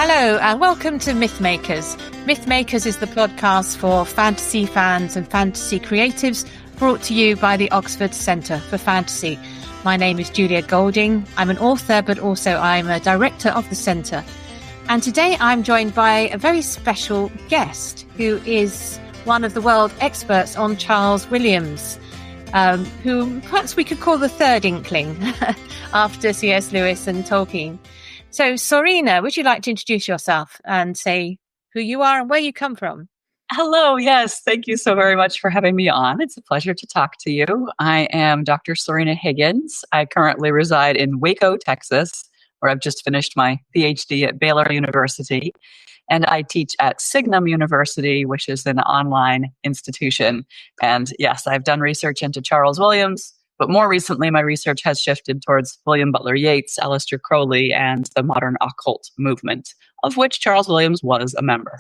Hello and welcome to Mythmakers. Mythmakers is the podcast for fantasy fans and fantasy creatives, brought to you by the Oxford Centre for Fantasy. My name is Julia Golding. I'm an author, but also I'm a director of the centre. And today I'm joined by a very special guest who is one of the world experts on Charles Williams, who perhaps we could call the third Inkling after C.S. Lewis and Tolkien. So, Sørina, would you like to introduce yourself and say who you are and where you come from? Hello. Yes. Thank you so very much for having me on. It's a pleasure to talk to you. I am Dr. Sørina Higgins. I currently reside in Waco, Texas, where I've just finished my PhD at Baylor University. And I teach at Signum University, which is an online institution. And yes, I've done research into Charles Williams, but more recently, my research has shifted towards William Butler Yeats, Aleister Crowley, and the modern occult movement, of which Charles Williams was a member.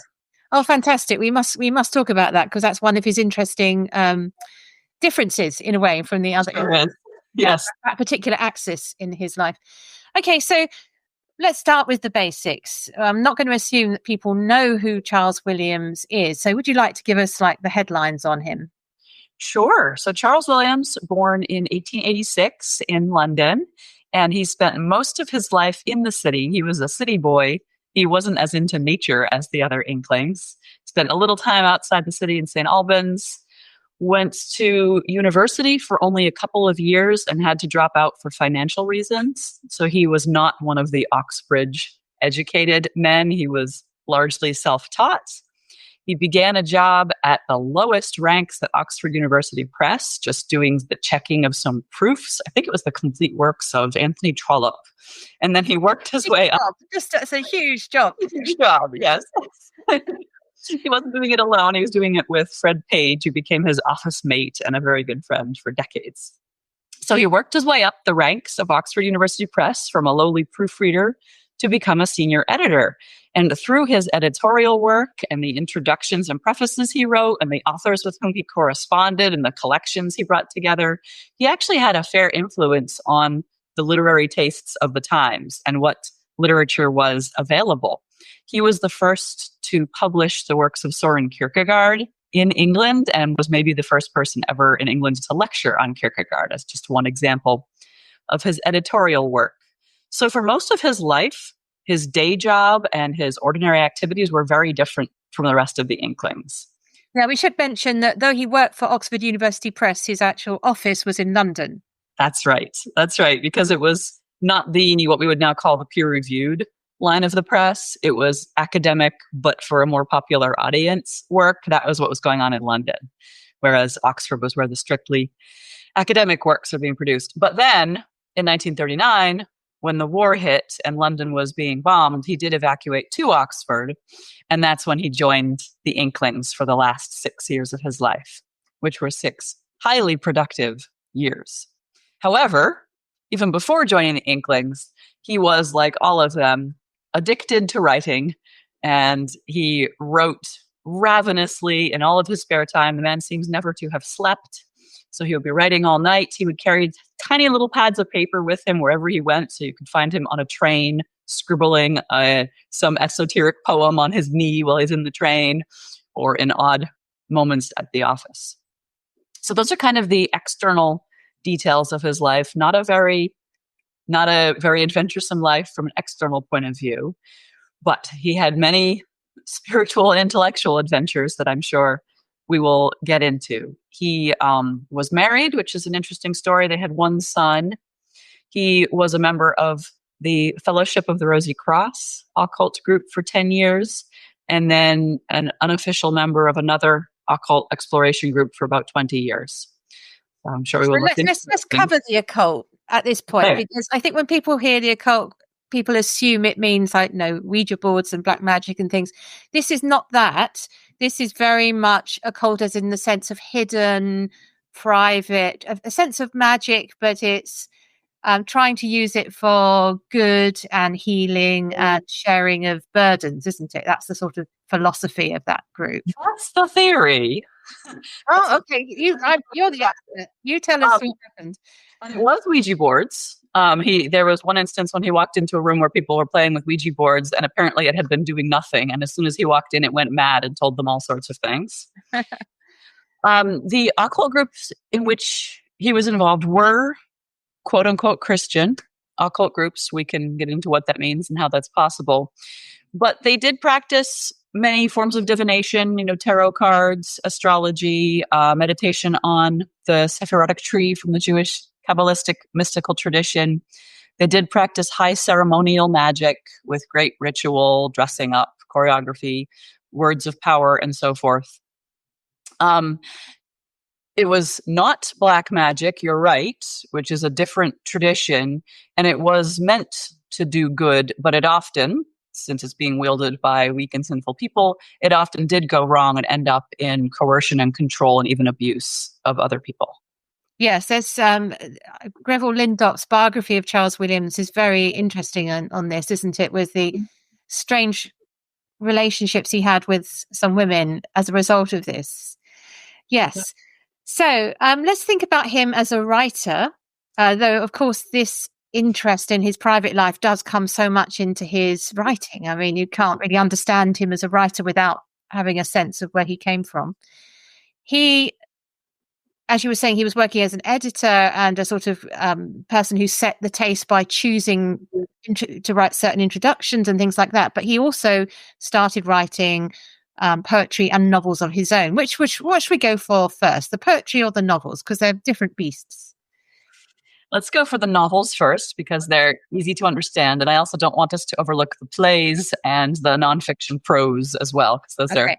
Oh, fantastic. We must talk about that because that's one of his interesting differences in a way from the other. Sure is. Yes. That particular axis in his life. Okay, so let's start with the basics. I'm not going to assume that people know who Charles Williams is. So would you like to give us like the headlines on him? Sure. So Charles Williams, born in 1886 in London, and he spent most of his life in the city. He was a city boy. He wasn't as into nature as the other Inklings. Spent a little time outside the city in St. Albans, went to university for only a couple of years and had to drop out for financial reasons. So he was not one of the Oxbridge educated men. He was largely self-taught. He began a job at the lowest ranks at Oxford University Press, just doing the checking of some proofs. I think it was the complete works of Anthony Trollope. And then he worked his way up. It's a huge job. Huge job, yes. He wasn't doing it alone. He was doing it with Fred Page, who became his office mate and a very good friend for decades. So he worked his way up the ranks of Oxford University Press from a lowly proofreader to become a senior editor. And through his editorial work and the introductions and prefaces he wrote and the authors with whom he corresponded and the collections he brought together, he actually had a fair influence on the literary tastes of the times and what literature was available. He was the first to publish the works of Søren Kierkegaard in England and was maybe the first person ever in England to lecture on Kierkegaard, as just one example of his editorial work. So for most of his life, his day job and his ordinary activities were very different from the rest of the Inklings. Now, we should mention that though he worked for Oxford University Press, his actual office was in London. That's right. That's right. Because it was not what we would now call the peer-reviewed line of the press. It was academic, but for a more popular audience work. That was what was going on in London. Whereas Oxford was where the strictly academic works are being produced. But then in 1939, when the war hit and London was being bombed, he did evacuate to Oxford. And that's when he joined the Inklings for the last 6 years of his life, which were 6 highly productive years. However, even before joining the Inklings, he was, like all of them, addicted to writing. And he wrote ravenously in all of his spare time. The man seems never to have slept. So he would be writing all night. He would carry tiny little pads of paper with him wherever he went. So you could find him on a train, scribbling some esoteric poem on his knee while he's in the train, or in odd moments at the office. So those are kind of the external details of his life. Not a very adventuresome life from an external point of view, but he had many spiritual and intellectual adventures that I'm sure we will get into. He was married, which is an interesting story. They had one son. He was a member of the Fellowship of the Rosy Cross occult group for 10 years, and then an unofficial member of another occult exploration group for about 20 years. So I'm sure we will let's cover the occult at this point, right? Because I think when people hear the occult, people assume it means like, Ouija boards and black magic and things. This is not that. This is very much occult as in the sense of hidden, private, a sense of magic, but it's trying to use it for good and healing and sharing of burdens, isn't it? That's the sort of philosophy of that group. That's the theory. Oh, okay. You're the expert. You tell us what happened. It was Ouija boards. There was one instance when he walked into a room where people were playing with Ouija boards, and apparently it had been doing nothing. And as soon as he walked in, it went mad and told them all sorts of things. The occult groups in which he was involved were quote unquote Christian occult groups. We can get into what that means and how that's possible. But they did practice many forms of divination, tarot cards, astrology, meditation on the Sephirotic tree from the Jewish Kabbalistic mystical tradition. They did practice high ceremonial magic with great ritual, dressing up, choreography, words of power, and so forth. It was not black magic, you're right, which is a different tradition, and it was meant to do good, but it often, since it's being wielded by weak and sinful people, it often did go wrong and end up in coercion and control and even abuse of other people. Yes, there's Greville Lindop's biography of Charles Williams is very interesting on this, isn't it? With the strange relationships he had with some women as a result of this. Yes. Yeah. So let's think about him as a writer, though, of course, this interest in his private life does come so much into his writing. I mean, you can't really understand him as a writer without having a sense of where he came from. He, as you were saying, he was working as an editor and a sort of person who set the taste by choosing to write certain introductions and things like that. But he also started writing poetry and novels of his own. What should we go for first, the poetry or the novels? Because they're different beasts. Let's go for the novels first, because they're easy to understand. And I also don't want us to overlook the plays and the nonfiction prose as well, because those are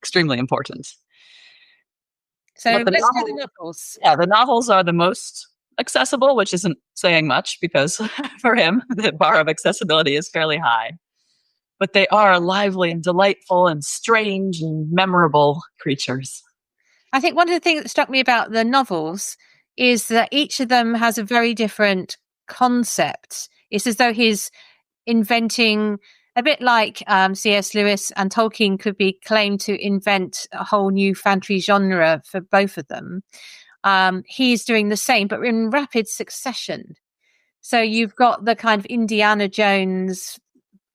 extremely important. So let's do the novels. Yeah, the novels are the most accessible, which isn't saying much, because for him, the bar of accessibility is fairly high. But they are lively and delightful and strange and memorable creatures. I think one of the things that struck me about the novels is that each of them has a very different concept. It's as though he's inventing, a bit like C.S. Lewis and Tolkien could be claimed to invent a whole new fantasy genre for both of them. He's doing the same, but in rapid succession. So you've got the kind of Indiana Jones,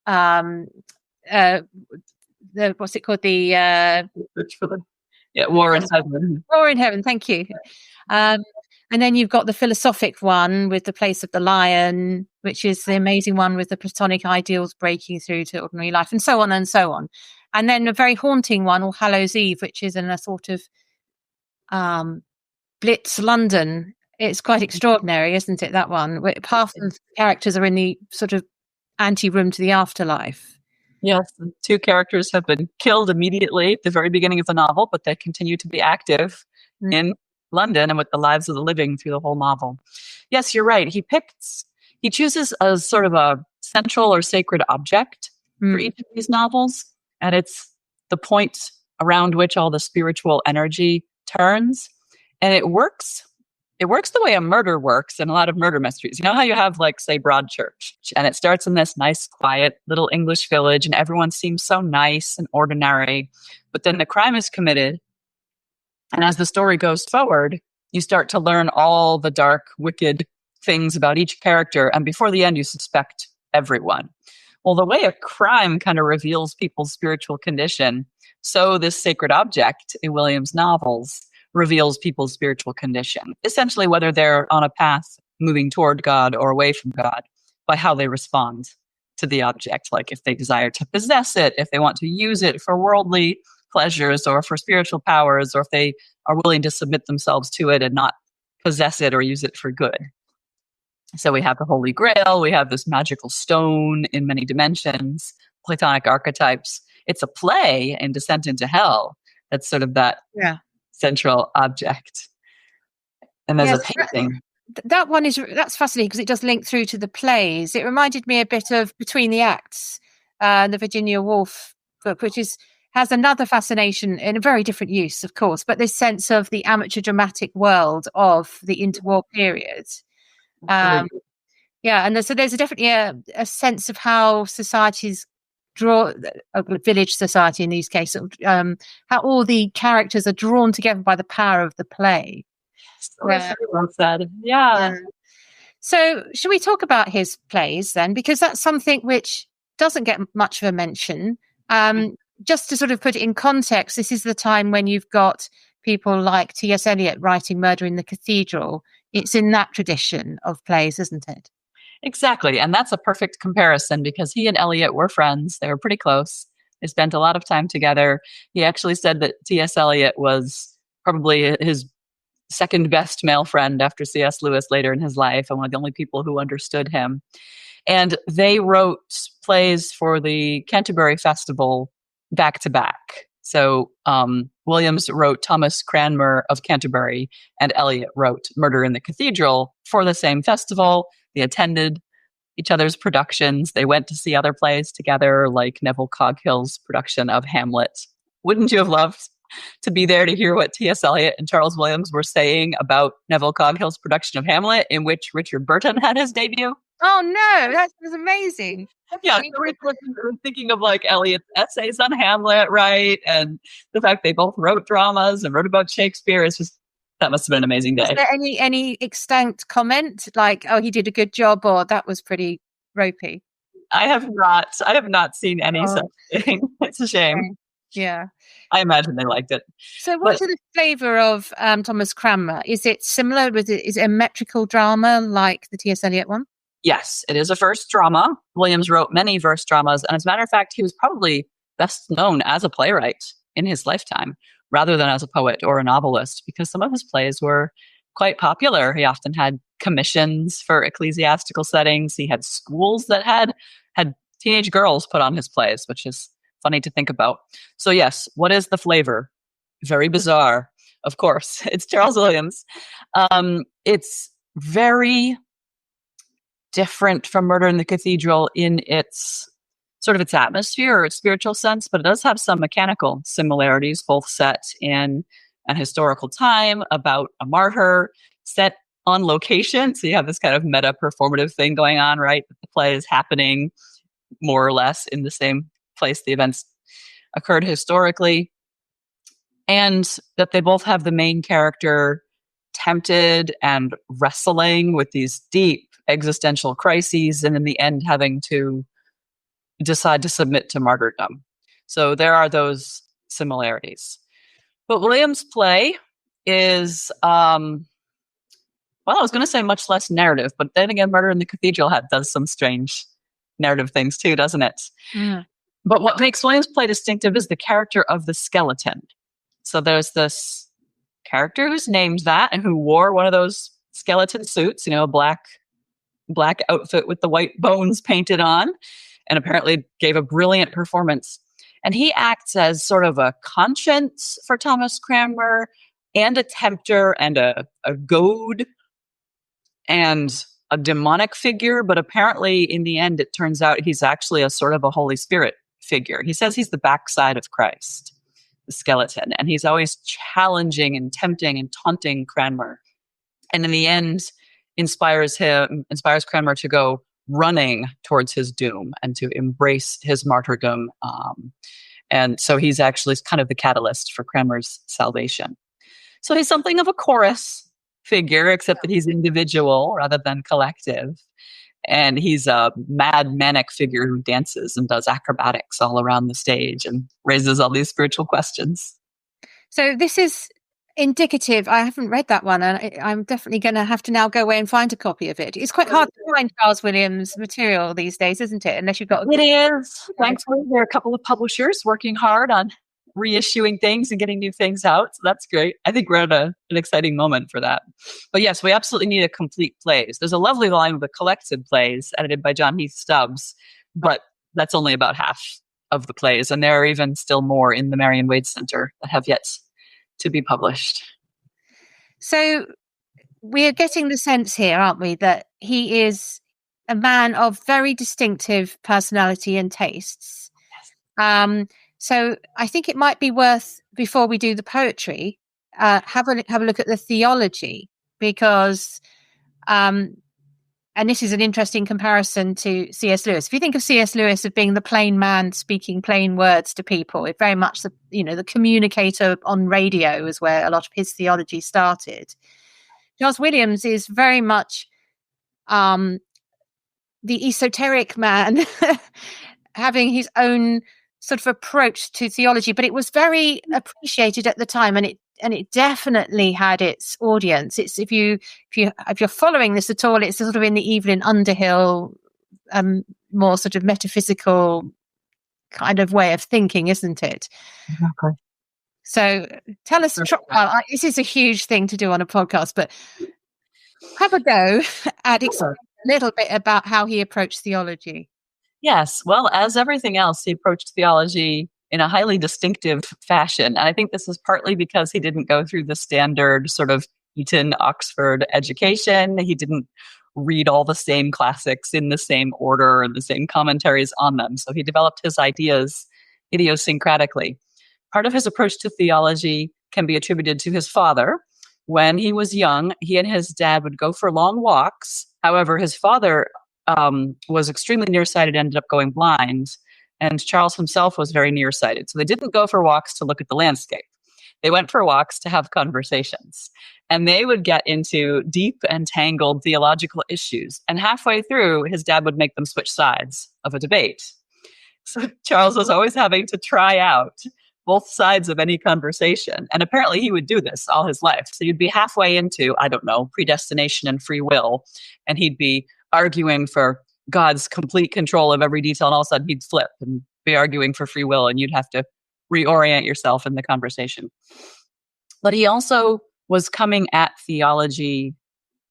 what's it called? War in Heaven. War in Heaven, thank you. And then you've got the philosophic one with The Place of the Lion, which is the amazing one with the Platonic ideals breaking through to ordinary life, and so on and so on. And then a very haunting one, All Hallows Eve, which is in a sort of Blitz London. It's quite extraordinary, isn't it, that one? Where half the characters are in the sort of anteroom to the afterlife. Yes, the two characters have been killed immediately at the very beginning of the novel, but they continue to be active in London and with the lives of the living through the whole novel. Yes, you're right. He chooses a sort of a central or sacred object for each of these novels, and it's the point around which all the spiritual energy turns. And it works the way a murder works in a lot of murder mysteries. You know how you have, like, say, Broadchurch, and it starts in this nice, quiet little English village, and everyone seems so nice and ordinary, but then the crime is committed. And as the story goes forward, you start to learn all the dark, wicked things about each character. And before the end, you suspect everyone. Well, the way a crime kind of reveals people's spiritual condition, so this sacred object in Williams' novels reveals people's spiritual condition. Essentially, whether they're on a path moving toward God or away from God, by how they respond to the object. Like if they desire to possess it, if they want to use it for worldly pleasures or for spiritual powers, or if they are willing to submit themselves to it and not possess it or use it for good. So we have the Holy Grail, we have this magical stone in many dimensions, Platonic archetypes. It's a play in Descent into Hell that's sort of that central object. And there's a painting. That one that's fascinating because it does link through to the plays. It reminded me a bit of Between the Acts, the Virginia Woolf book, which has another fascination in a very different use, of course, but this sense of the amateur dramatic world of the interwar period. And so there's definitely a sense of how societies draw, a village society in these cases, how all the characters are drawn together by the power of the play. Well said. Yeah. So should we talk about his plays then? Because that's something which doesn't get much of a mention. Just to sort of put it in context, this is the time when you've got people like T.S. Eliot writing Murder in the Cathedral. It's in that tradition of plays, isn't it? Exactly. And that's a perfect comparison because he and Eliot were friends. They were pretty close. They spent a lot of time together. He actually said that T.S. Eliot was probably his second best male friend after C.S. Lewis later in his life, and one of the only people who understood him. And they wrote plays for the Canterbury Festival back to back. So Williams wrote Thomas Cranmer of Canterbury, and Eliot wrote Murder in the Cathedral for the same festival. They attended each other's productions. They went to see other plays together, like Neville Coghill's production of Hamlet. Wouldn't you have loved to be there to hear what T.S. Eliot and Charles Williams were saying about Neville Coghill's production of Hamlet, in which Richard Burton had his debut? Oh no, that was amazing. Yeah, so we're thinking of like Eliot's essays on Hamlet, right? And the fact they both wrote dramas and wrote about Shakespeare. It's just, that must have been an amazing day. Is there any extant comment like, oh, he did a good job, or that was pretty ropey? I have not seen any such thing. It's a shame. Okay. Yeah. I imagine they liked it. So what's the flavour of Thomas Cranmer? Is it similar? Is it a metrical drama like the T.S. Eliot one? Yes, it is a verse drama. Williams wrote many verse dramas. And as a matter of fact, he was probably best known as a playwright in his lifetime, rather than as a poet or a novelist, because some of his plays were quite popular. He often had commissions for ecclesiastical settings. He had schools that had teenage girls put on his plays, which is funny to think about. So yes, what is the flavor? Very bizarre, of course. It's Charles Williams. It's very different from Murder in the Cathedral in its sort of its atmosphere or its spiritual sense, but it does have some mechanical similarities, both set in an historical time about a martyr, set on location. So you have this kind of meta performative thing going on, right? The play is happening more or less in the same place the events occurred historically. And that they both have the main character tempted and wrestling with these deep existential crises, and in the end having to decide to submit to martyrdom. So there are those similarities. But Williams' play is, I was going to say much less narrative, but then again, Murder in the Cathedral does some strange narrative things too, doesn't it? Mm. But what makes Williams' play distinctive is the character of the skeleton. So there's this character who's named that and who wore one of those skeleton suits, a black outfit with the white bones painted on, and apparently gave a brilliant performance. And he acts as sort of a conscience for Thomas Cranmer, and a tempter, and a goad, and a demonic figure. But apparently in the end, it turns out he's actually a sort of a Holy Spirit figure. He says he's the backside of Christ, the skeleton, and he's always challenging and tempting and taunting Cranmer. And in the end, inspires Cranmer to go running towards his doom and to embrace his martyrdom. And so he's actually kind of the catalyst for Cranmer's salvation. So he's something of a chorus figure, except that he's individual rather than collective. And he's a mad, manic figure who dances and does acrobatics all around the stage and raises all these spiritual questions. So this is indicative. I haven't read that one, and I'm definitely going to have to now go away and find a copy of it. It's quite hard to find Charles Williams material these days, isn't it? Unless you've got It is. Thankfully, there are a couple of publishers working hard on reissuing things and getting new things out. So that's great. I think we're at an exciting moment for that. But yes, we absolutely need a complete plays. There's a lovely line of the collected plays edited by John Heath Stubbs, but that's only about half of the plays. And there are even still more in the Marion Wade Center that have yet to be published. So we're getting the sense here, aren't we, that he is a man of very distinctive personality and tastes. So I think it might be worth, before we do the poetry, have a look at the theology, because and this is an interesting comparison to C.S. Lewis. If you think of C.S. Lewis as being the plain man speaking plain words to people, it very much the communicator on radio is where a lot of his theology started. Charles Williams is very much the esoteric man having his own sort of approach to theology, but it was very appreciated at the time, and it definitely had its audience. It's if you're following this at all, it's sort of in the Evelyn Underhill, more sort of metaphysical kind of way of thinking, isn't it? Exactly. So tell us, this is a huge thing to do on a podcast, but have a go at explaining a little bit about how he approached theology. Yes. Well, as everything else, he approached theology in a highly distinctive fashion. And I think this is partly because he didn't go through the standard sort of Eton, Oxford education. He didn't read all the same classics in the same order and the same commentaries on them. So he developed his ideas idiosyncratically. Part of his approach to theology can be attributed to his father. When he was young, he and his dad would go for long walks. However, his father was extremely nearsighted, ended up going blind, and Charles himself was very nearsighted. So they didn't go for walks to look at the landscape. They went for walks to have conversations. And they would get into deep and tangled theological issues. And halfway through, his dad would make them switch sides of a debate. So Charles was always having to try out both sides of any conversation. And apparently he would do this all his life. So you'd be halfway into, I don't know, predestination and free will, and he'd be arguing for God's complete control of every detail, and all of a sudden he'd flip and be arguing for free will, and you'd have to reorient yourself in the conversation. But he also was coming at theology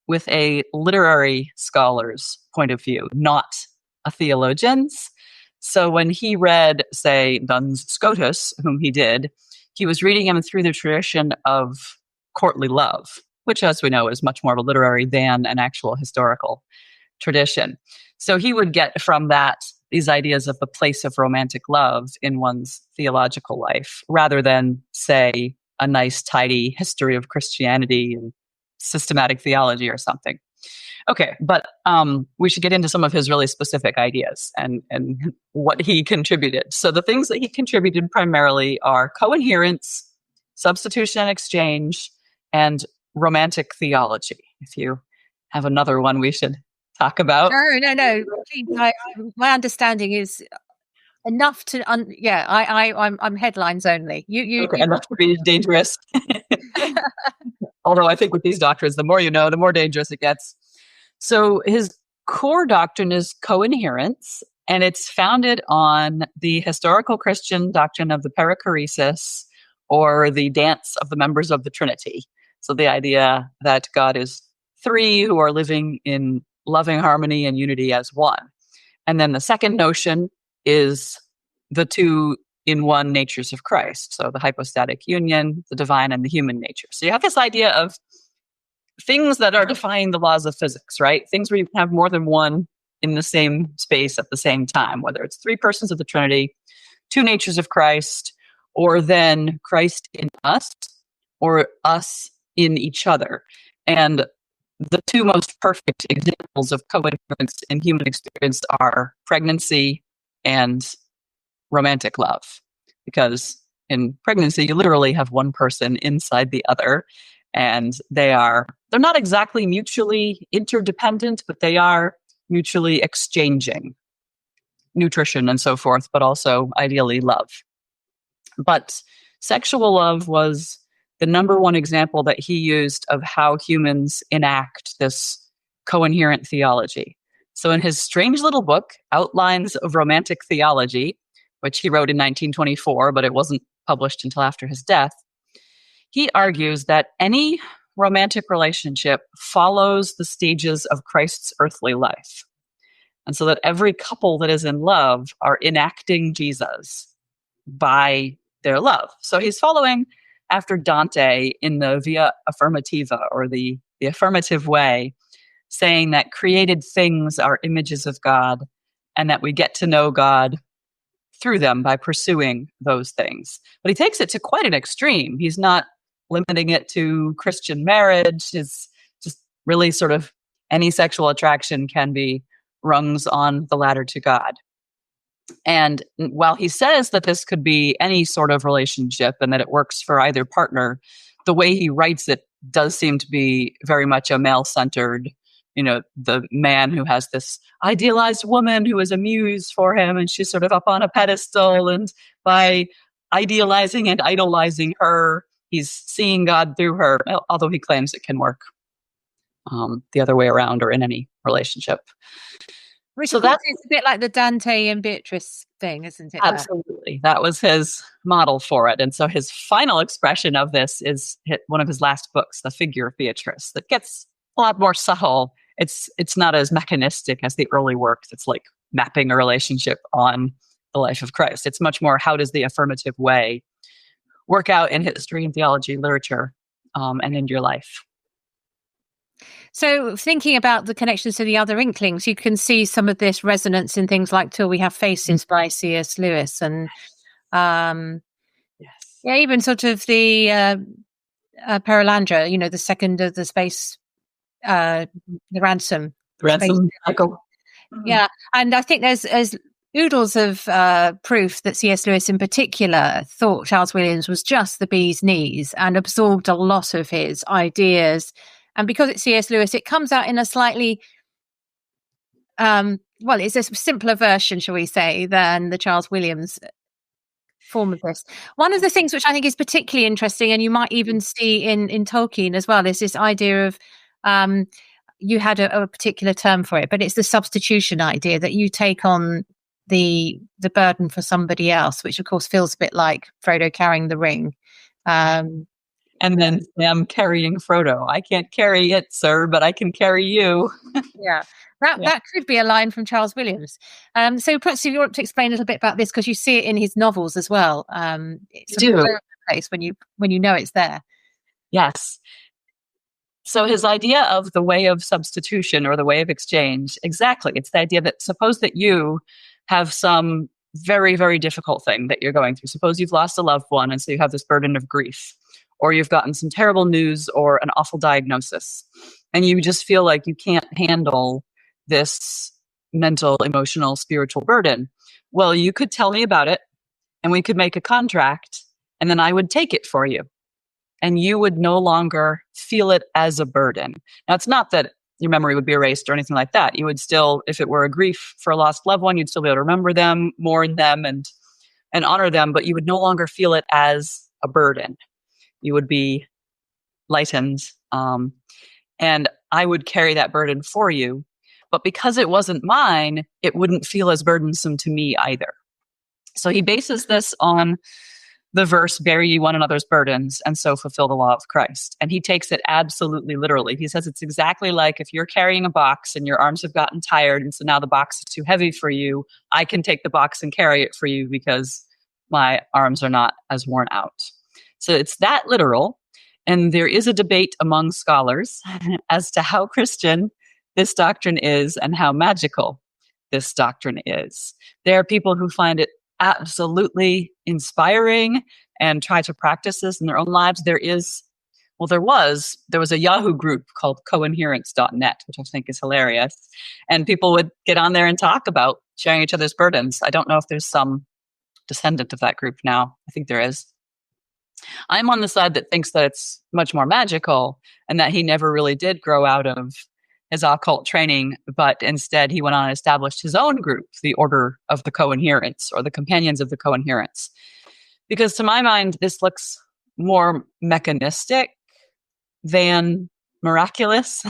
with a literary scholar's point of view, not a theologian's. So when he read, say, Duns Scotus, whom he did, he was reading him through the tradition of courtly love, which, as we know, is much more of a literary than an actual historical tradition. So he would get from that these ideas of the place of romantic love in one's theological life, rather than, say, a nice, tidy history of Christianity and systematic theology or something. Okay, but we should get into some of his really specific ideas and what he contributed. So the things that he contributed primarily are coherence, substitution and exchange, and romantic theology. If you have another one we should talk about. No. My understanding is enough to I'm headlines only. Okay, enough to be dangerous. Although I think with these doctrines, the more you know, the more dangerous it gets. So his core doctrine is coherence, and it's founded on the historical Christian doctrine of the perichoresis, or the dance of the members of the Trinity. So the idea that God is three who are living in loving harmony and unity as one. And then the second notion is the two in one natures of Christ. So the hypostatic union, the divine and the human nature. So you have this idea of things that are defying the laws of physics, right? Things where you can have more than one in the same space at the same time, whether it's three persons of the Trinity, two natures of Christ, or then Christ in us, or us in each other. And the two most perfect examples of coherence in human experience are pregnancy and romantic love. Because in pregnancy, you literally have one person inside the other, and they're not exactly mutually interdependent, but they are mutually exchanging nutrition and so forth, but also ideally love. But sexual love was the number one example that he used of how humans enact this coherent theology. So in his strange little book, Outlines of Romantic Theology, which he wrote in 1924, but it wasn't published until after his death, he argues that any romantic relationship follows the stages of Christ's earthly life. And so that every couple that is in love are enacting Jesus by their love. So he's following after Dante in the via affirmativa, or the affirmative way, saying that created things are images of God, and that we get to know God through them by pursuing those things. But he takes it to quite an extreme. He's not limiting it to Christian marriage. It's just really sort of any sexual attraction can be rungs on the ladder to God. And while he says that this could be any sort of relationship and that it works for either partner, the way he writes it does seem to be very much a male-centered the man who has this idealized woman who is a muse for him, and she's sort of up on a pedestal, and by idealizing and idolizing her, he's seeing God through her, although he claims it can work the other way around or in any relationship. So that's a bit like the Dante and Beatrice thing, isn't it? Absolutely. That was his model for it. And so his final expression of this is one of his last books, The Figure of Beatrice, that gets a lot more subtle. It's not as mechanistic as the early work that's like mapping a relationship on the life of Christ. It's much more, how does the affirmative way work out in history and theology, literature, and in your life? So thinking about the connections to the other Inklings, you can see some of this resonance in things like Till We Have Faces by C.S. Lewis, and even sort of the Perelandra, the second of the space, the ransom. Cycle. Yeah, and I think there's oodles of proof that C.S. Lewis in particular thought Charles Williams was just the bee's knees and absorbed a lot of his ideas. And because it's C.S. Lewis, it comes out in a slightly, it's a simpler version, shall we say, than the Charles Williams form of this. One of the things which I think is particularly interesting, and you might even see in Tolkien as well, is this idea of, you had a particular term for it, but it's the substitution idea, that you take on the burden for somebody else, which of course feels a bit like Frodo carrying the ring. And then Sam carrying Frodo. I can't carry it, sir, but I can carry you. Yeah, that could be a line from Charles Williams. So perhaps if you want to explain a little bit about this, because you see it in his novels as well. It's all over the place when you know it's there. Yes. So his idea of the way of substitution or the way of exchange, exactly. It's the idea that suppose that you have some very, very difficult thing that you're going through. Suppose you've lost a loved one, and so you have this burden of grief. Or you've gotten some terrible news or an awful diagnosis, and you just feel like you can't handle this mental, emotional, spiritual burden. Well, you could tell me about it, and we could make a contract, and then I would take it for you. And you would no longer feel it as a burden. Now, it's not that your memory would be erased or anything like that. You would still, if it were a grief for a lost loved one, you'd still be able to remember them, mourn them, and honor them, but you would no longer feel it as a burden. You would be lightened, and I would carry that burden for you. But because it wasn't mine, it wouldn't feel as burdensome to me either. So he bases this on the verse, bear ye one another's burdens, and so fulfill the law of Christ. And he takes it absolutely literally. He says it's exactly like if you're carrying a box and your arms have gotten tired, and so now the box is too heavy for you, I can take the box and carry it for you because my arms are not as worn out. So it's that literal, and there is a debate among scholars as to how Christian this doctrine is and how magical this doctrine is. There are people who find it absolutely inspiring and try to practice this in their own lives. There was a Yahoo group called coherence.net, which I think is hilarious. And people would get on there and talk about sharing each other's burdens. I don't know if there's some descendant of that group now. I think there is. I'm on the side that thinks that it's much more magical and that he never really did grow out of his occult training, but instead he went on and established his own group, the Order of the Coherence, or the Companions of the Coherence. Because to my mind, this looks more mechanistic than miraculous,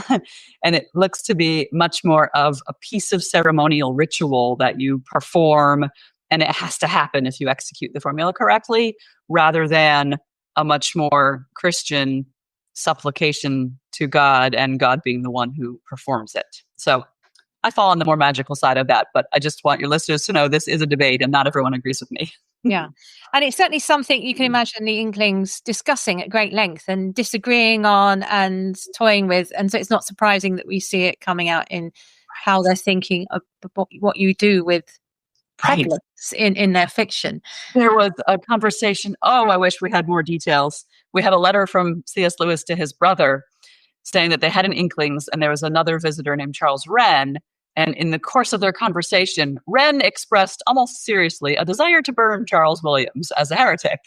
and it looks to be much more of a piece of ceremonial ritual that you perform, and it has to happen if you execute the formula correctly, rather than a much more Christian supplication to God, and God being the one who performs it. So I fall on the more magical side of that, but I just want your listeners to know this is a debate and not everyone agrees with me. Yeah. And it's certainly something you can imagine the Inklings discussing at great length and disagreeing on and toying with. And so it's not surprising that we see it coming out in how they're thinking of what you do with problems in their fiction. There was a conversation. Oh, I wish we had more details. We had a letter from C.S. Lewis to his brother saying that they had an Inklings, and there was another visitor named Charles Wren. And in the course of their conversation, Wren expressed almost seriously a desire to burn Charles Williams as a heretic.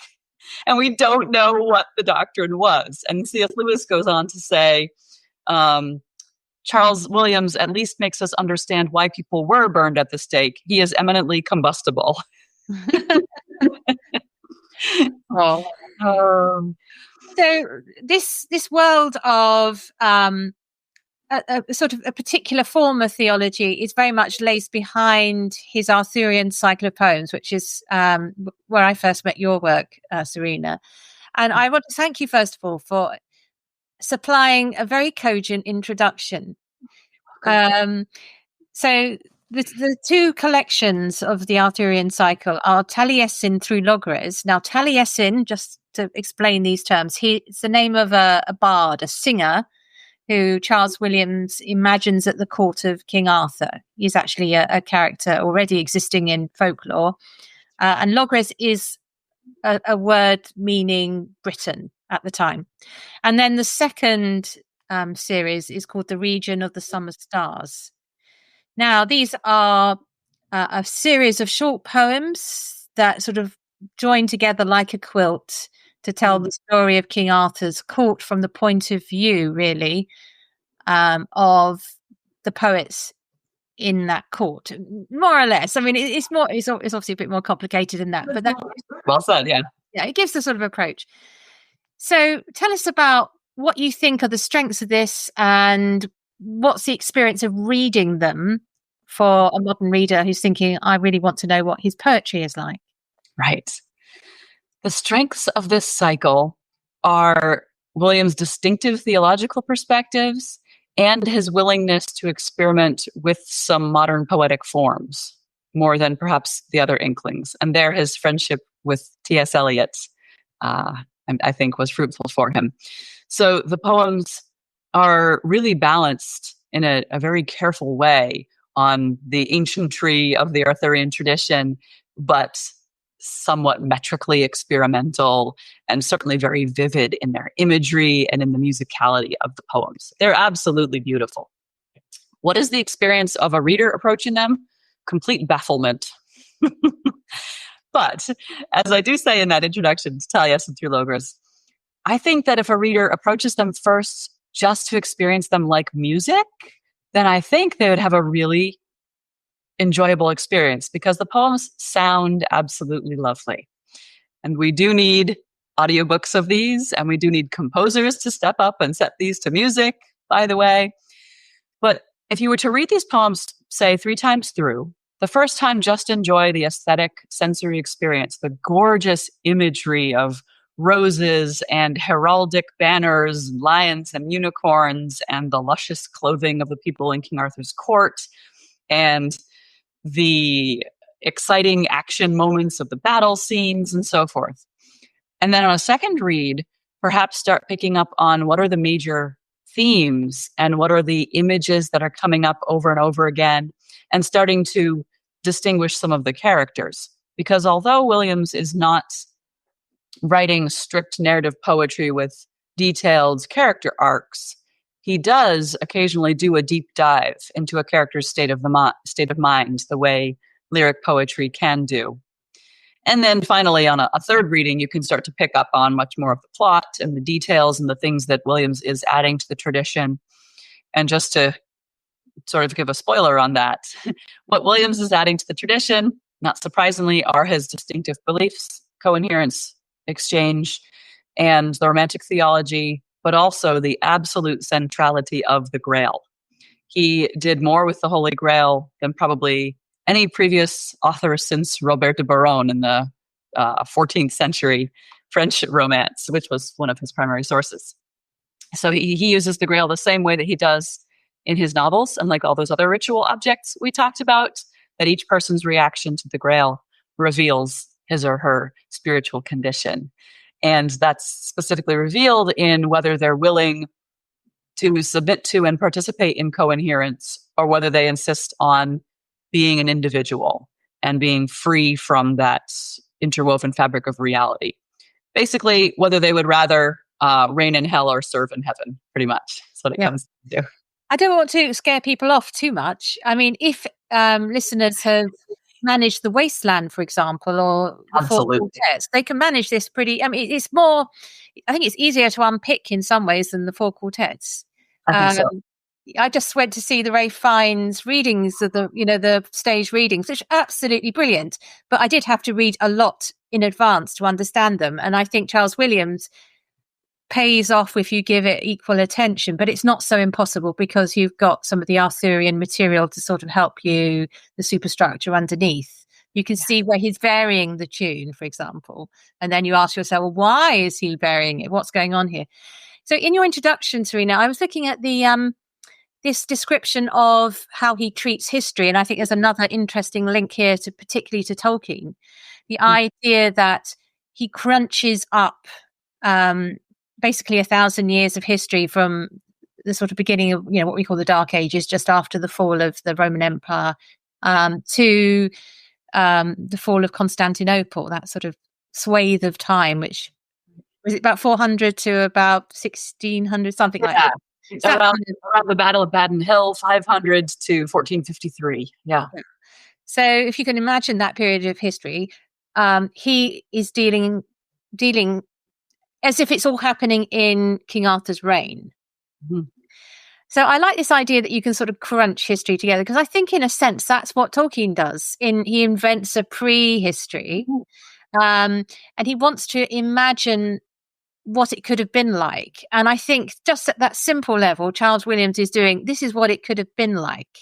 And we don't know what the doctrine was. And C.S. Lewis goes on to say, Charles Williams at least makes us understand why people were burned at the stake. He is eminently combustible. Oh. So this world of a sort of a particular form of theology is very much lays behind his Arthurian cycle of poems, which is where I first met your work, Sørina. And I want to thank you, first of all, for supplying a very cogent introduction. So the two collections of the Arthurian cycle are Taliesin through Logres. Now, Taliesin, just to explain these terms, it's the name of a bard, a singer, who Charles Williams imagines at the court of King Arthur. He's actually a character already existing in folklore. And Logres is a word meaning Britain at the time. And then the second series is called The Region of the Summer Stars. Now, these are a series of short poems that sort of join together like a quilt to tell the story of King Arthur's court from the point of view, really, of the poets in that court, more or less. I mean, it's obviously a bit more complicated than that, but well said, yeah. Yeah, it gives the sort of approach. So tell us about what you think are the strengths of this and what's the experience of reading them for a modern reader who's thinking, I really want to know what his poetry is like. Right. The strengths of this cycle are Williams' distinctive theological perspectives and his willingness to experiment with some modern poetic forms, more than perhaps the other Inklings. And there his friendship with T.S. Eliot, I think, was fruitful for him. So the poems are really balanced in a very careful way on the ancientry of the Arthurian tradition, but somewhat metrically experimental and certainly very vivid in their imagery and in the musicality of the poems. They're absolutely beautiful. What is the experience of a reader approaching them? Complete bafflement. But as I do say in that introduction to Taliesin through Logres, I think that if a reader approaches them first just to experience them like music, then I think they would have a really enjoyable experience because the poems sound absolutely lovely. And we do need audiobooks of these, and we do need composers to step up and set these to music, by the way. But if you were to read these poems, say 3 times through, the first time just enjoy the aesthetic sensory experience, the gorgeous imagery of roses and heraldic banners, lions and unicorns, and the luscious clothing of the people in King Arthur's court, and the exciting action moments of the battle scenes and so forth. And then on a second read, perhaps start picking up on what are the major themes and what are the images that are coming up over and over again, and starting to distinguish some of the characters. Because although Williams is not writing strict narrative poetry with detailed character arcs, he does occasionally do a deep dive into a character's state of mind, the way lyric poetry can do. And then finally, on a third reading, you can start to pick up on much more of the plot and the details and the things that Williams is adding to the tradition. And just to sort of give a spoiler on that, what Williams is adding to the tradition, not surprisingly, are his distinctive beliefs, coherence, exchange, and the romantic theology, but also the absolute centrality of the Grail. He did more with the Holy Grail than probably any previous author since Robert de Boron in the 14th century French romance, which was one of his primary sources. So he uses the Grail the same way that he does in his novels, and like all those other ritual objects we talked about, that each person's reaction to the Grail reveals his or her spiritual condition. And that's specifically revealed in whether they're willing to submit to and participate in coherence, or whether they insist on being an individual and being free from that interwoven fabric of reality. Basically, whether they would rather reign in hell or serve in heaven, pretty much. That's what it comes to. I don't want to scare people off too much. I mean, if listeners have managed the Wasteland, for example, or the Four Quartets, they can manage this pretty. I mean, it's more. I think it's easier to unpick in some ways than the Four Quartets. I think so. I just went to see the Ralph Fiennes readings of the stage readings, which are absolutely brilliant. But I did have to read a lot in advance to understand them. And I think Charles Williams pays off if you give it equal attention, but it's not so impossible because you've got some of the Arthurian material to sort of help you, the superstructure underneath. You can see where he's varying the tune, for example. And then you ask yourself, well, why is he varying it? What's going on here? So in your introduction, Sørina, I was looking at this description of how he treats history. And I think there's another interesting link here particularly to Tolkien. The idea that he crunches up basically 1,000 years of history from the sort of beginning of, what we call the Dark Ages, just after the fall of the Roman Empire, to the fall of Constantinople, that sort of swathe of time, which was it about 400 to about 1600, something like that. Around the Battle of Baden Hill, 500 to 1453. Yeah. So if you can imagine that period of history, he is dealing as if it's all happening in King Arthur's reign. Mm-hmm. So I like this idea that you can sort of crunch history together, because I think in a sense that's what Tolkien does. He invents a pre-history, and he wants to imagine what it could have been like. And I think just at that simple level, Charles Williams is doing, this is what it could have been like.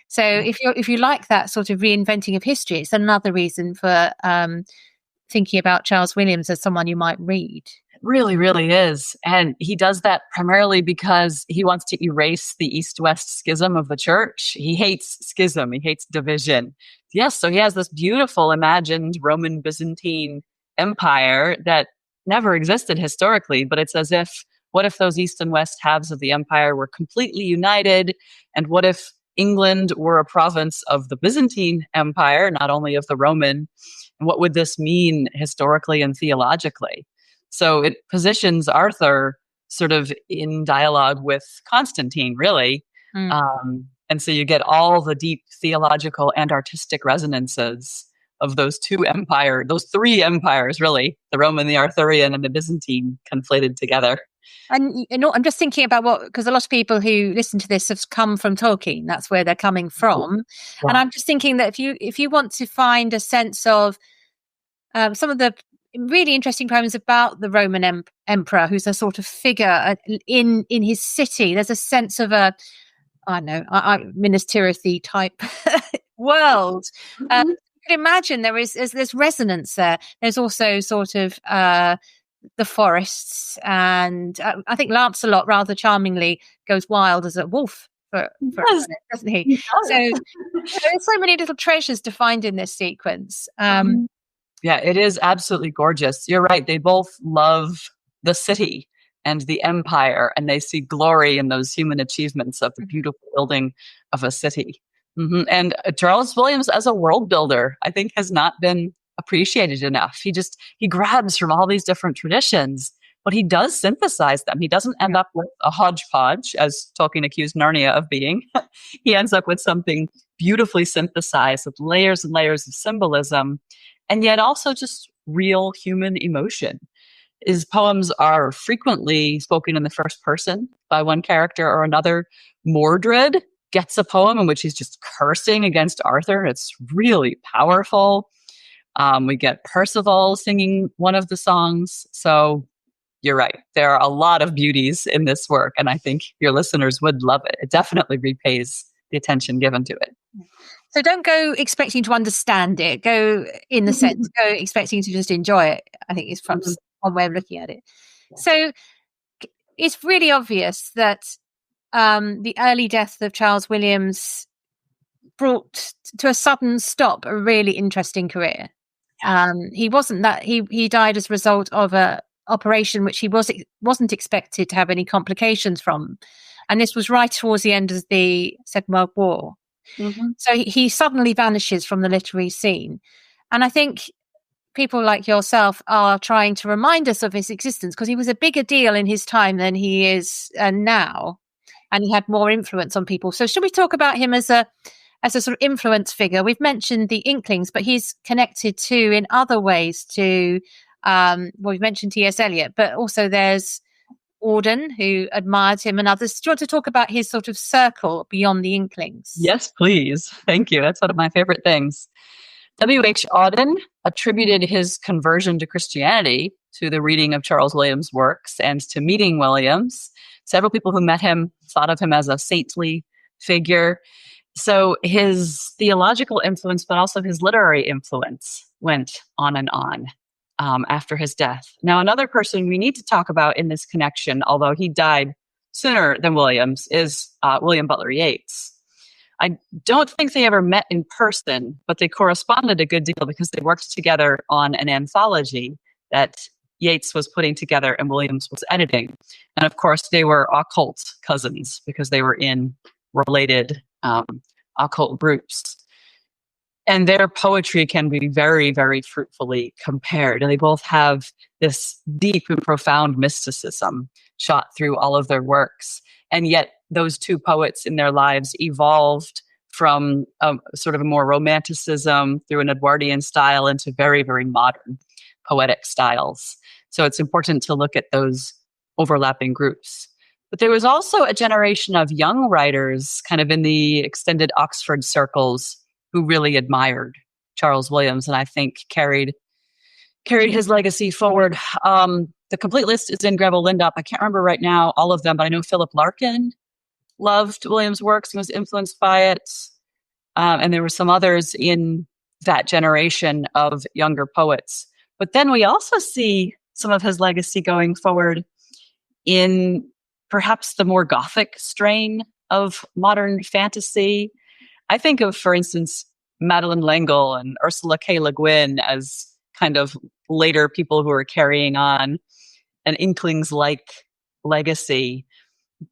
So if you like that sort of reinventing of history, it's another reason for thinking about Charles Williams as someone you might read. Really, really is. And he does that primarily because he wants to erase the East-West schism of the church. He hates schism. He hates division. Yes, so he has this beautiful imagined Roman Byzantine empire that never existed historically, but it's as if, what if those East and West halves of the empire were completely united? And what if England were a province of the Byzantine Empire, not only of the Roman? And what would this mean historically and theologically? So it positions Arthur sort of in dialogue with Constantine, really. And so you get all the deep theological and artistic resonances of those three empires, really, the Roman, the Arthurian, and the Byzantine conflated together. And I'm just thinking about because a lot of people who listen to this have come from Tolkien. That's where they're coming from. Yeah. And I'm just thinking that if you want to find a sense of some of the really interesting poems about the Roman emperor, who's a sort of figure in his city, there's a sense of a Minas Tirith type world. You can imagine there's resonance there. There's also sort of the forests, and I think Lancelot rather charmingly goes wild as a wolf for a minute, doesn't he? So there's so many little treasures to find in this sequence. Yeah, it is absolutely gorgeous. You're right. They both love the city and the empire, and they see glory in those human achievements of the beautiful building of a city. Mm-hmm. And Charles Williams, as a world builder, I think has not been appreciated enough. He grabs from all these different traditions, but he does synthesize them. He doesn't end up with a hodgepodge, as Tolkien accused Narnia of being. He ends up with something beautifully synthesized with layers and layers of symbolism, and yet also just real human emotion. His poems are frequently spoken in the first person by one character or another. Mordred gets a poem in which he's just cursing against Arthur. It's really powerful. We get Percival singing one of the songs. So you're right. There are a lot of beauties in this work, and I think your listeners would love it. It definitely repays the attention given to it. So don't go expecting to understand it. Go in the sense, go expecting to just enjoy it. I think is from one way of looking at it. So it's really obvious that the early death of Charles Williams brought to a sudden stop a really interesting career. He died as a result of a operation which he wasn't expected to have any complications from, and this was right towards the end of the Second World War. Mm-hmm. So he suddenly vanishes from the literary scene, and I think people like yourself are trying to remind us of his existence because he was a bigger deal in his time than he is now, and he had more influence on people. So should we talk about him as a sort of influence figure? We've mentioned the Inklings, but he's connected too in other ways to we've mentioned T.S. Eliot, but also there's Auden, who admired him, and others. Do you want to talk about his sort of circle beyond the Inklings? Yes, please. Thank you. That's one of my favorite things. W.H. Auden attributed his conversion to Christianity to the reading of Charles Williams' works and to meeting Williams. Several people who met him thought of him as a saintly figure. So his theological influence, but also his literary influence, went on and on after his death. Now, another person we need to talk about in this connection, although he died sooner than Williams, is William Butler Yeats. I don't think they ever met in person, but they corresponded a good deal because they worked together on an anthology that Yeats was putting together and Williams was editing. And of course, they were occult cousins because they were in related occult groups. And their poetry can be very, very fruitfully compared. And they both have this deep and profound mysticism shot through all of their works. And yet those two poets in their lives evolved from sort of a more romanticism through an Edwardian style into very, very modern poetic styles. So it's important to look at those overlapping groups. But there was also a generation of young writers kind of in the extended Oxford circles who really admired Charles Williams and I think carried his legacy forward. The complete list is in Greville Lindop. I can't remember right now all of them, but I know Philip Larkin loved Williams' works and was influenced by it. And there were some others in that generation of younger poets. But then we also see some of his legacy going forward in perhaps the more Gothic strain of modern fantasy. I think of, for instance, Madeleine L'Engle and Ursula K. Le Guin as kind of later people who are carrying on an Inklings-like legacy.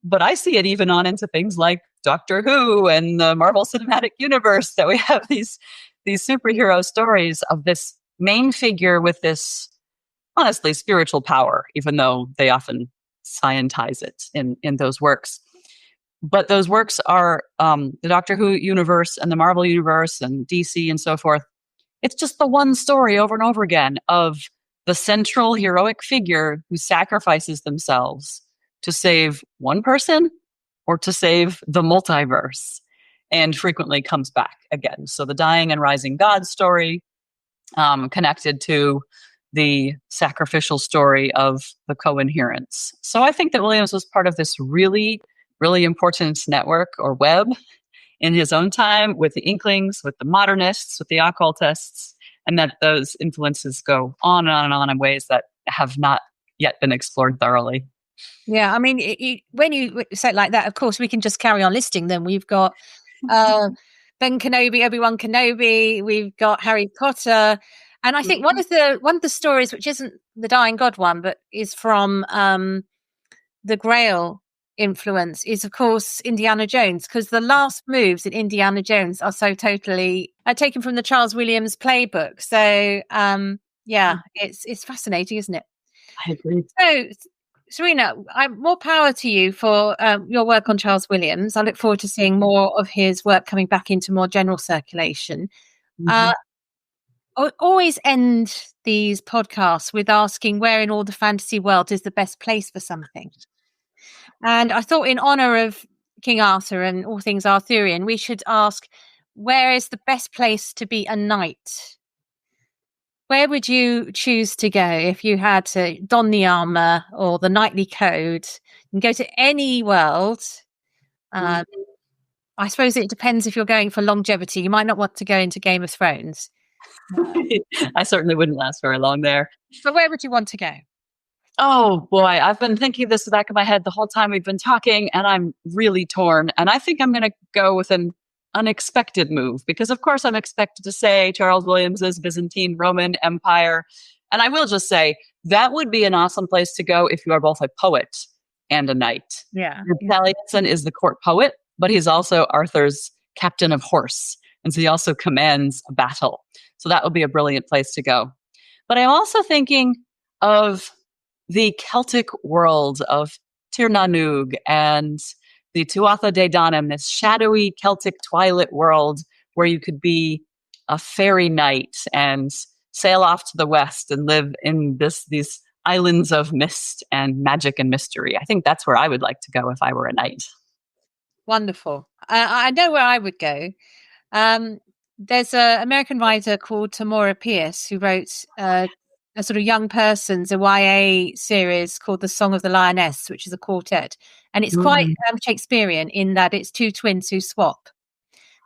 But I see it even on into things like Doctor Who and the Marvel Cinematic Universe, that we have these superhero stories of this main figure with this, honestly, spiritual power, even though they often scientize it in those works. But those works are the Doctor Who universe and the Marvel universe and DC and so forth. It's just the one story over and over again of the central heroic figure who sacrifices themselves to save one person or to save the multiverse, and frequently comes back again. So the dying and rising God story connected to the sacrificial story of the coherence. So I think that Williams was part of this really, really important network or web in his own time with the Inklings, with the modernists, with the occultists, and that those influences go on and on and on in ways that have not yet been explored thoroughly. Yeah, I mean, when you say it like that, of course, we can just carry on listing them. We've got Ben Kenobi, Obi-Wan Kenobi, we've got Harry Potter. And I think one of the stories, which isn't the Dying God one, but is from the Grail influence, is of course Indiana Jones, because the last moves in Indiana Jones are so totally taken from the Charles Williams playbook. So it's fascinating, isn't it? I agree. So, Sørina, more power to you for your work on Charles Williams. I look forward to seeing more of his work coming back into more general circulation. I always end these podcasts with asking where in all the fantasy world is the best place for something. And I thought, in honor of King Arthur and all things Arthurian, we should ask, where is the best place to be a knight? Where would you choose to go if you had to don the armor or the knightly code and go to any world? I suppose it depends if you're going for longevity. You might not want to go into Game of Thrones. I certainly wouldn't last very long there. But where would you want to go? Oh, boy. I've been thinking this in the back of my head the whole time we've been talking, and I'm really torn. And I think I'm going to go with an unexpected move, because of course I'm expected to say Charles Williams's Byzantine Roman Empire. And I will just say that would be an awesome place to go if you are both a poet and a knight. Yeah. Taliesin is the court poet, but he's also Arthur's captain of horse. And so he also commands a battle. So that would be a brilliant place to go. But I'm also thinking of the Celtic world of Tir na Nug and the Tuatha De Danann, this shadowy Celtic twilight world where you could be a fairy knight and sail off to the west and live in these islands of mist and magic and mystery. I think that's where I would like to go if I were a knight. Wonderful. I know where I would go. There's an American writer called Tamora Pierce who wrote a sort of young person's a YA series called The Song of the Lioness, which is a quartet. And it's quite Shakespearean in that it's two twins who swap.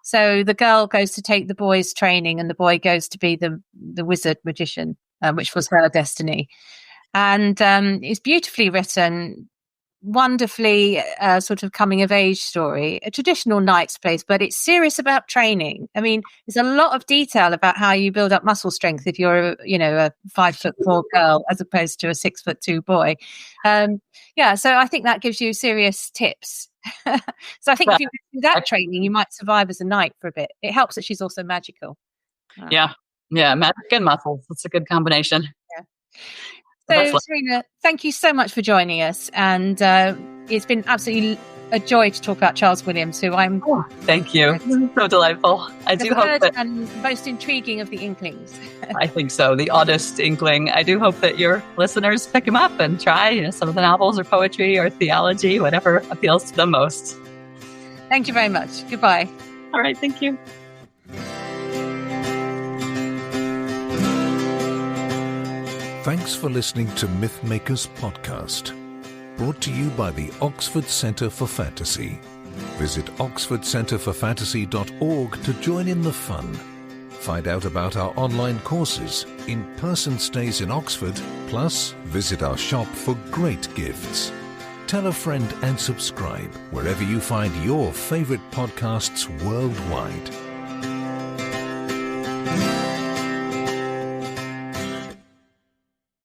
So the girl goes to take the boy's training and the boy goes to be the wizard magician, which was her destiny. And it's beautifully written, wonderfully sort of coming of age story, a traditional knight's place, but it's serious about training. I mean, there's a lot of detail about how you build up muscle strength if you're a 5'4" girl as opposed to a 6'2" boy. So I think that gives you serious tips. So I think if you do that training, you might survive as a knight for a bit. It helps that she's also magical. Yeah, magic and muscles. That's a good combination. Yeah. So, Sørina, thank you so much for joining us. And it's been absolutely a joy to talk about Charles Williams, who I'm... Oh, thank you. So delightful. I do hope that... and most intriguing of the Inklings. I think so. The Oddest Inkling. I do hope that your listeners pick him up and try some of the novels or poetry or theology, whatever appeals to them most. Thank you very much. Goodbye. All right. Thank you. Thanks for listening to Mythmakers Podcast, brought to you by the Oxford Centre for Fantasy. Visit oxfordcenterforfantasy.org to join in the fun. Find out about our online courses, in-person stays in Oxford, plus visit our shop for great gifts. Tell a friend and subscribe wherever you find your favourite podcasts worldwide.